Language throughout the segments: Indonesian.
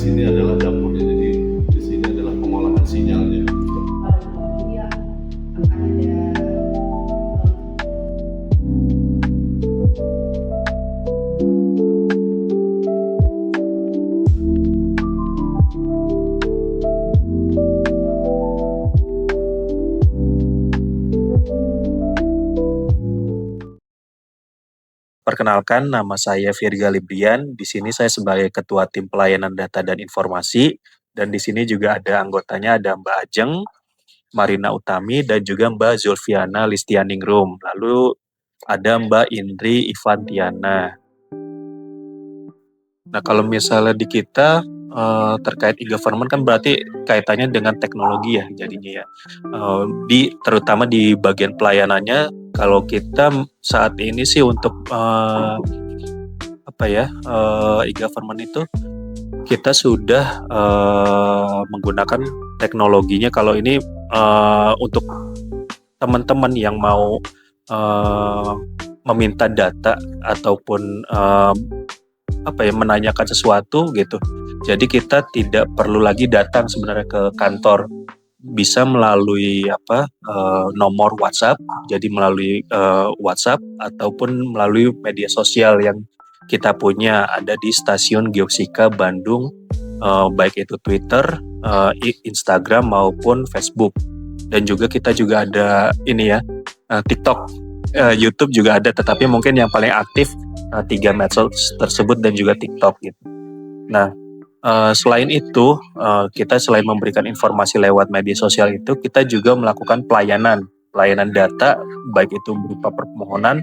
sini adalah dapurnya, jadi di sini adalah pengolahan sinyalnya. Dia akan ada Perkenalkan, nama saya Virga Librian. Di sini saya sebagai Ketua Tim Pelayanan Data dan Informasi. Dan di sini juga ada anggotanya, ada Mbak Ajeng, Marina Utami, dan juga Mbak Zulfiana Listianingrum. Lalu ada Mbak Indri Ivantiana. Nah, kalau misalnya di kita terkait e-government kan berarti kaitannya dengan teknologi ya jadinya ya. Terutama di bagian pelayanannya, kalau kita saat ini sih untuk e-government itu kita sudah menggunakan teknologinya. Kalau ini untuk teman-teman yang mau meminta data ataupun menanyakan sesuatu gitu. Jadi kita tidak perlu lagi datang sebenarnya ke kantor, bisa melalui nomor WhatsApp. Jadi melalui WhatsApp ataupun melalui media sosial yang kita punya, ada di Stasiun Geofisika Bandung, baik itu Twitter, Instagram maupun Facebook. Dan juga kita juga ada TikTok, YouTube juga ada, tetapi mungkin yang paling aktif 3 medsos tersebut dan juga TikTok gitu. Nah, selain itu, kita selain memberikan informasi lewat media sosial itu, kita juga melakukan pelayanan data, baik itu berupa permohonan,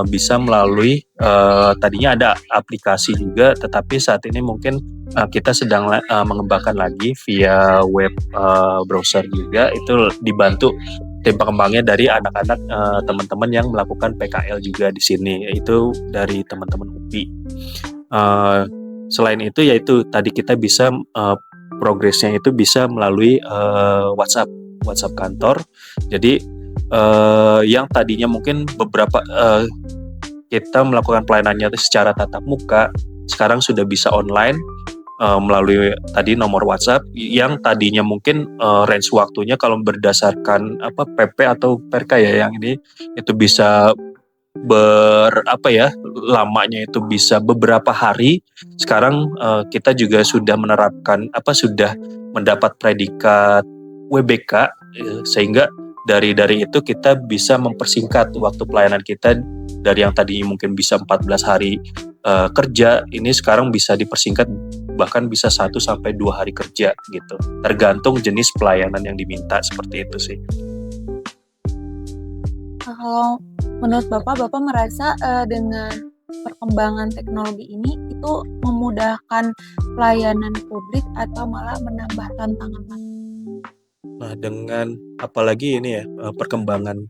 bisa melalui tadinya ada aplikasi juga, tetapi saat ini mungkin kita sedang mengembangkan lagi via web browser juga. Itu dibantu tim pengembangnya dari anak-anak teman-teman yang melakukan PKL juga di sini, yaitu dari teman-teman UPI. Selain itu, yaitu tadi kita bisa progresnya itu bisa melalui WhatsApp kantor. Jadi yang tadinya mungkin beberapa kita melakukan pelayanannya secara tatap muka, sekarang sudah bisa online melalui tadi nomor WhatsApp, yang tadinya mungkin range waktunya kalau berdasarkan PP atau Perka ya, yang ini itu bisa lamanya itu bisa beberapa hari. Sekarang kita juga sudah menerapkan sudah mendapat predikat WBK, sehingga dari itu kita bisa mempersingkat waktu pelayanan kita dari yang tadinya mungkin bisa 14 hari kerja, ini sekarang bisa dipersingkat bahkan bisa 1-2 hari kerja gitu, tergantung jenis pelayanan yang diminta, seperti itu sih. Kalau menurut Bapak merasa dengan perkembangan teknologi ini itu memudahkan pelayanan publik atau malah menambah tantangan? Nah, dengan apalagi ini ya perkembangan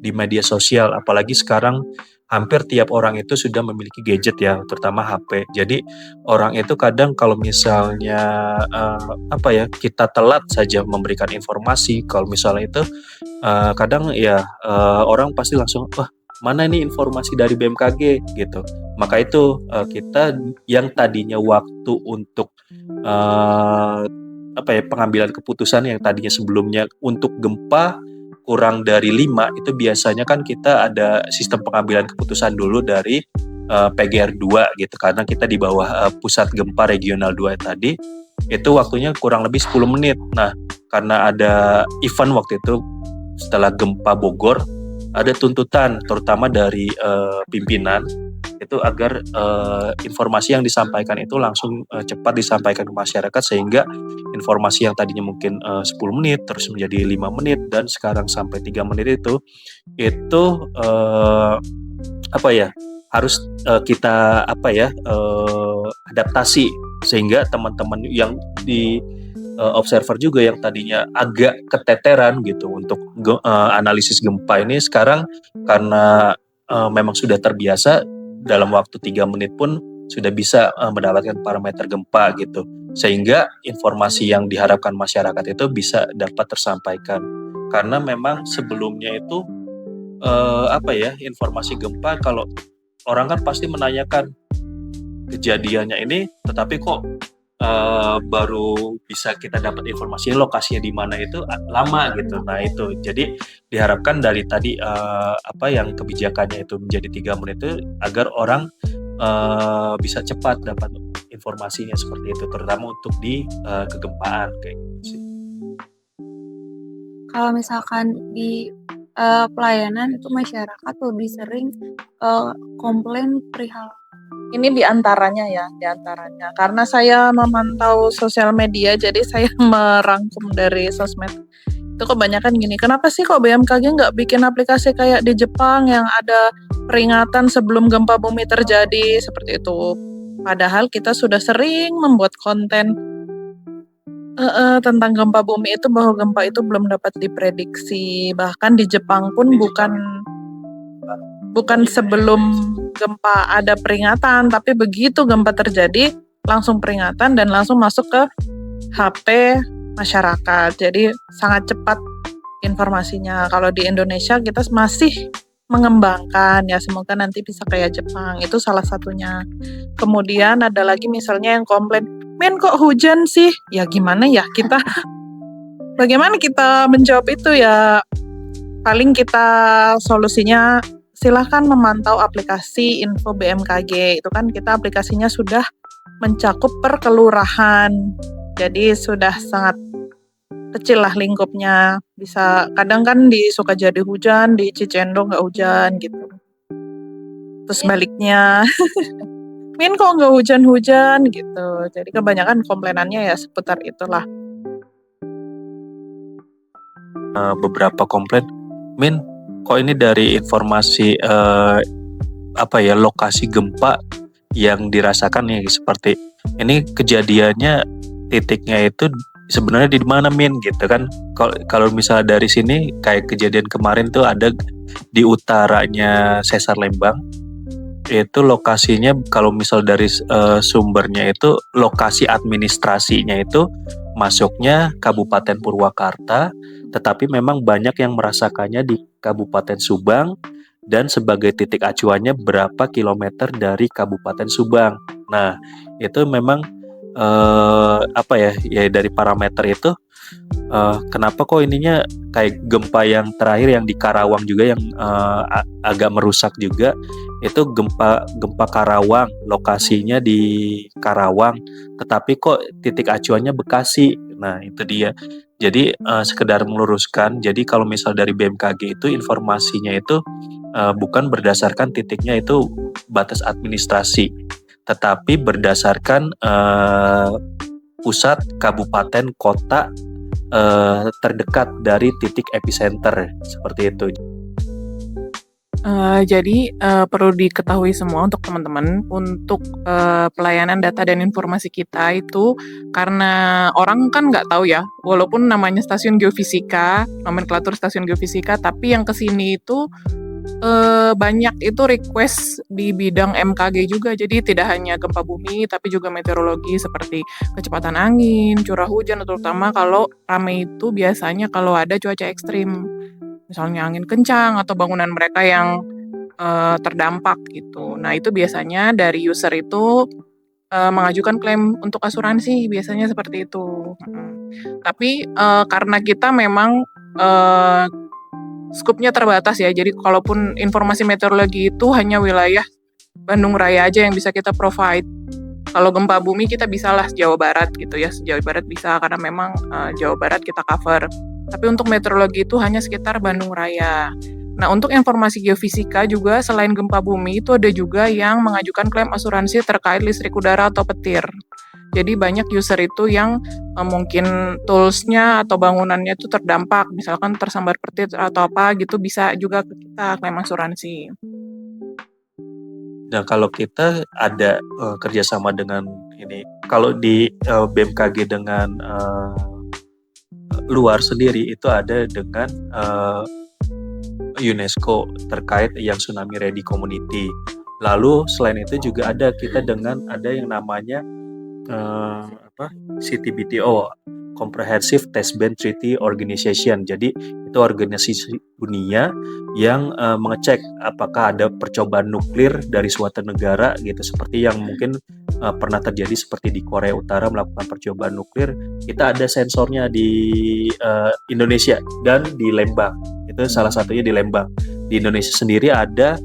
di media sosial, apalagi sekarang hampir tiap orang itu sudah memiliki gadget ya, terutama HP. Jadi orang itu kadang kalau misalnya kita telat saja memberikan informasi, kalau misalnya itu kadang ya orang pasti langsung, wah, mana ini informasi dari BMKG gitu. Maka itu kita yang tadinya waktu untuk pengambilan keputusan yang tadinya sebelumnya untuk gempa kurang dari 5, itu biasanya kan kita ada sistem pengambilan keputusan dulu dari PGR 2 gitu, karena kita di bawah pusat gempa regional 2 tadi, itu waktunya kurang lebih 10 menit. Nah, karena ada event waktu itu setelah gempa Bogor, ada tuntutan terutama dari pimpinan itu agar informasi yang disampaikan itu langsung cepat disampaikan ke masyarakat, sehingga informasi yang tadinya mungkin 10 menit terus menjadi 5 menit dan sekarang sampai 3 menit itu harus kita adaptasi, sehingga teman-teman yang di observer juga yang tadinya agak keteteran gitu untuk analisis gempa ini, sekarang karena memang sudah terbiasa, dalam waktu 3 menit pun sudah bisa mendapatkan parameter gempa gitu, sehingga informasi yang diharapkan masyarakat itu bisa dapat tersampaikan. Karena memang sebelumnya itu informasi gempa, kalau orang kan pasti menanyakan kejadiannya ini, tetapi kok baru bisa kita dapat informasi lokasinya di mana itu lama gitu. Nah itu, jadi diharapkan dari tadi yang kebijakannya itu menjadi 3 menit itu agar orang bisa cepat dapat informasinya seperti itu, terutama untuk di kegempaan kayak gitu sih. Kalau misalkan di pelayanan itu masyarakat lebih sering komplain perihal Ini diantaranya ya, diantaranya. Karena saya memantau sosial media, jadi saya merangkum dari sosmed. Itu kebanyakan gini, kenapa sih kok BMKG nggak bikin aplikasi kayak di Jepang yang ada peringatan sebelum gempa bumi terjadi seperti itu. Padahal kita sudah sering membuat konten tentang gempa bumi itu, bahwa gempa itu belum dapat diprediksi. Bahkan di Jepang pun bukan sebelum gempa ada peringatan, tapi begitu gempa terjadi langsung peringatan dan langsung masuk ke HP masyarakat. Jadi sangat cepat informasinya. Kalau di Indonesia kita masih mengembangkan, ya semoga nanti bisa kayak Jepang. Itu salah satunya. Kemudian ada lagi misalnya yang komplain, "Men kok hujan sih?" Ya gimana ya kita bagaimana kita menjawab itu ya? Paling kita solusinya silahkan memantau aplikasi info BMKG. Itu kan kita aplikasinya sudah mencakup per kelurahan. Jadi sudah sangat kecil lah lingkupnya. Bisa kadang kan di Sukajadi hujan, di Cicendo nggak hujan gitu. Terus baliknya, Min kok nggak hujan-hujan gitu. Jadi kebanyakan komplainannya ya seputar itulah. Beberapa komplain, Min, kok ini dari informasi lokasi gempa yang dirasakan nih seperti ini, kejadiannya titiknya itu sebenarnya di mana, Min, gitu kan. Kalau misalnya dari sini kayak kejadian kemarin tuh ada di utaranya Sesar Lembang, itu lokasinya kalau misal dari sumbernya itu lokasi administrasinya itu masuknya Kabupaten Purwakarta, tetapi memang banyak yang merasakannya di Kabupaten Subang dan sebagai titik acuannya berapa kilometer dari Kabupaten Subang. Nah, itu memang dari parameter itu kenapa kok ininya kayak gempa yang terakhir yang di Karawang juga yang agak merusak juga, itu gempa Karawang, lokasinya di Karawang, tetapi kok titik acuannya Bekasi. Nah, itu dia. Jadi sekedar meluruskan, jadi kalau misal dari BMKG itu informasinya itu bukan berdasarkan titiknya itu batas administrasi, tetapi berdasarkan pusat, kabupaten, kota terdekat dari titik epicenter, seperti itu. Jadi perlu diketahui semua untuk teman-teman, untuk pelayanan data dan informasi kita itu, karena orang kan nggak tahu ya, walaupun namanya stasiun geofisika, nomenklatur stasiun geofisika, tapi yang kesini itu banyak itu request di bidang MKG juga. Jadi tidak hanya gempa bumi, tapi juga meteorologi seperti kecepatan angin, curah hujan, terutama kalau rame itu biasanya kalau ada cuaca ekstrim. Misalnya angin kencang atau bangunan mereka yang terdampak gitu. Nah, itu biasanya dari user itu mengajukan klaim untuk asuransi, biasanya seperti itu. Tapi karena kita memang skupnya terbatas ya, jadi kalaupun informasi meteorologi itu hanya wilayah Bandung Raya aja yang bisa kita provide. Kalau gempa bumi kita bisalah Jawa Barat gitu ya, Jawa Barat bisa karena memang Jawa Barat kita cover. Tapi untuk meteorologi itu hanya sekitar Bandung Raya. Nah, untuk informasi geofisika juga selain gempa bumi itu ada juga yang mengajukan klaim asuransi terkait listrik udara atau petir. Jadi banyak user itu yang mungkin tools-nya atau bangunannya itu terdampak, misalkan tersambar petir atau apa gitu, bisa juga ke kita klaim asuransi. Nah, kalau kita ada kerjasama dengan ini, kalau di BMKG dengan luar sendiri itu ada dengan UNESCO terkait yang Tsunami Ready Community. Lalu selain itu juga ada kita dengan ada yang namanya CTBTO, Comprehensive Test Ban Treaty Organization. Jadi itu organisasi dunia yang mengecek apakah ada percobaan nuklir dari suatu negara gitu, seperti yang mungkin pernah terjadi seperti di Korea Utara melakukan percobaan nuklir, kita ada sensornya di Indonesia dan di Lembang. Itu salah satunya di Lembang. Di Indonesia sendiri ada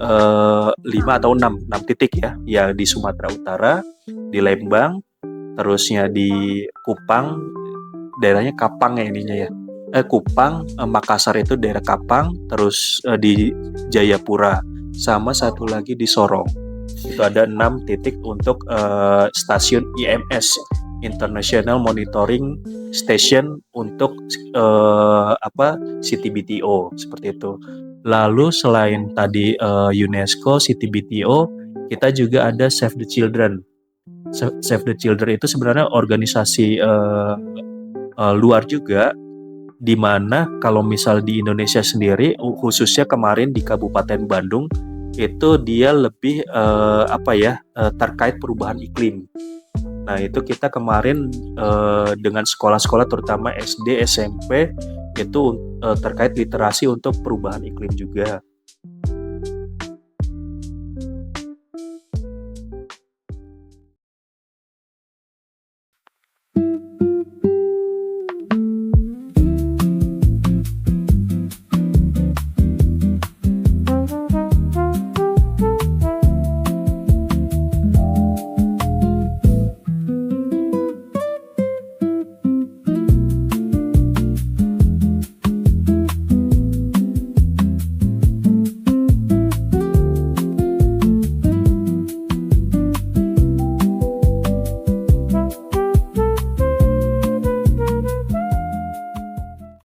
5 atau 6 titik ya, yang di Sumatera Utara, di Lembang, terusnya di Kupang, daerahnya Kapang ya ininya ya. Kupang, Makassar itu daerah Kapang, terus di Jayapura, sama satu lagi di Sorong. Itu ada 6 titik untuk stasiun IMS, International Monitoring Station, untuk CTBTO seperti itu. Lalu selain tadi UNESCO, CTBTO, kita juga ada Save the Children. Save the Children itu sebenarnya organisasi luar juga, di mana kalau misal di Indonesia sendiri, khususnya kemarin di Kabupaten Bandung, itu dia lebih terkait perubahan iklim. Nah itu kita kemarin dengan sekolah-sekolah terutama SD, SMP itu terkait literasi untuk perubahan iklim juga.